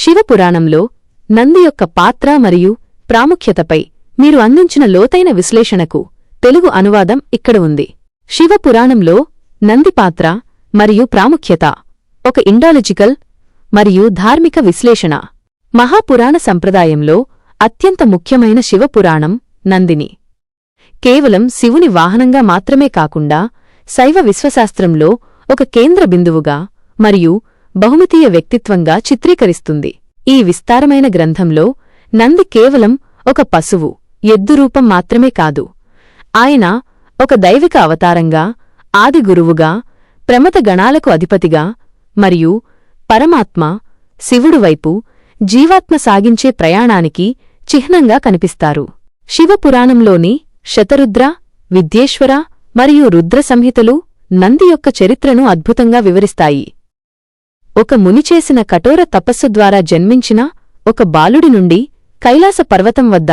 శివపురాణంలో నంది యొక్క పాత్ర మరియు ప్రాముఖ్యతపై మీరు అందించిన లోతైన విశ్లేషణకు తెలుగు అనువాదం ఇక్కడ ఉంది. శివపురాణంలో నంది పాత్ర మరియు ప్రాముఖ్యత ఒక ఇండాలజికల్ మరియు ధార్మిక విశ్లేషణ. మహాపురాణ సంప్రదాయంలో అత్యంత ముఖ్యమైన శివపురాణం నందిని కేవలం శివుని వాహనంగా మాత్రమే కాకుండా శైవ విశ్వశాస్త్రంలో ఒక కేంద్ర బిందువుగా మరియు బహుమితీయ వ్యక్తిత్వంగా చిత్రీకరిస్తుంది. ఈ విస్తారమైన గ్రంథంలో నంది కేవలం ఒక పశువు, ఎద్దు రూపం మాత్రమే కాదు, ఆయన ఒక దైవిక అవతారంగా, ఆది గురువుగా, ప్రమథ గణాలకు అధిపతిగా మరియు పరమాత్మ శివుడు వైపు జీవాత్మ సాగించే ప్రయాణానికి చిహ్నంగా కనిపిస్తారు. శివపురాణంలోని శతరుద్ర, విద్యేశ్వర మరియు రుద్ర సంహితలు నంది యొక్క చరిత్రను అద్భుతంగా వివరిస్తాయి. ఒక ముని చేసిన కఠోర తపస్సు ద్వారా జన్మించిన ఒక బాలుడి నుండి కైలాస పర్వతం వద్ద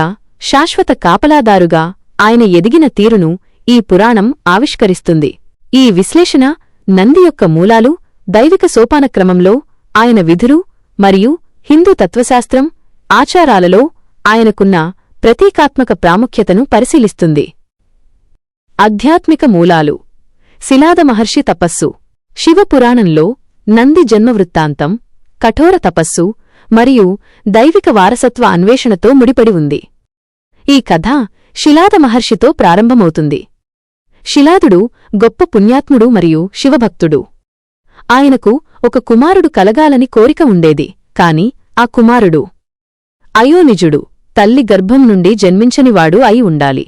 శాశ్వత కాపలాదారుగా ఆయన ఎదిగిన తీరును ఈ పురాణం ఆవిష్కరిస్తుంది. ఈ విశ్లేషణ నంది యొక్క మూలాలు, దైవిక సోపానక్రమంలో ఆయన విధులు మరియు హిందూ తత్వశాస్త్రం, ఆచారాలలో ఆయనకున్న ప్రతీకాత్మక ప్రాముఖ్యతను పరిశీలిస్తుంది. ఆధ్యాత్మిక మూలాలు. శిలాద మహర్షి తపస్సు. శివపురాణంలో నంది జన్మవృత్తాంతం, కఠోర తపస్సు మరియు దైవిక వారసత్వ అన్వేషణతో ముడిపడి ఉంది. ఈ కథ శిలాద మహర్షితో ప్రారంభమవుతుంది. శిలాదుడు గొప్ప పుణ్యాత్ముడు మరియు శివభక్తుడు. ఆయనకు ఒక కుమారుడు కలగాలని కోరిక ఉండేది, కాని ఆ కుమారుడు అయోనిజుడు, తల్లి గర్భం నుండి జన్మించనివాడు అయి ఉండాలి.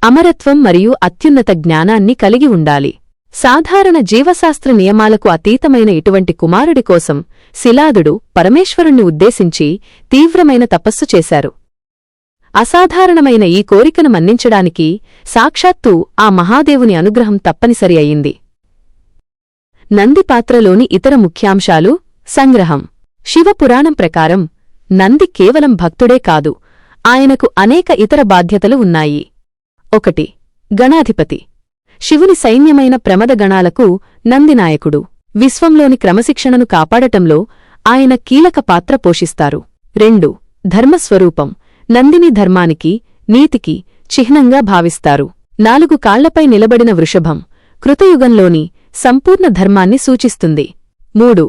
అమరత్వం మరియు అత్యున్నత జ్ఞానాన్ని కలిగి ఉండాలి. సాధారణ జీవశాస్త్ర నియమాలకు అతీతమైన ఇటువంటి కుమారుడి కోసం శిలాదుడు పరమేశ్వరుణ్ణి ఉద్దేశించి తీవ్రమైన తపస్సు చేశారు. అసాధారణమైన ఈ కోరికను మన్నించడానికి సాక్షాత్తూ ఆ మహాదేవుని అనుగ్రహం తప్పనిసరి అయింది. నంది పాత్రలోని ఇతర ముఖ్యాంశాలు. సంగ్రహం. శివపురాణం ప్రకారం నంది కేవలం భక్తుడే కాదు, ఆయనకు అనేక ఇతర బాధ్యతలు ఉన్నాయి. 1. గణాధిపతి. శివుని సైన్యమైన ప్రమథ గణాలకు నందినాయకుడు. విశ్వంలోని క్రమశిక్షణను కాపాడటంలో ఆయన కీలక పాత్ర పోషిస్తారు. 2. ధర్మస్వరూపం. నందిని ధర్మానికి, నీతికి చిహ్నంగా భావిస్తారు. 4 కాళ్లపై నిలబడిన వృషభం కృతయుగంలోని సంపూర్ణ ధర్మాన్ని సూచిస్తుంది. 3.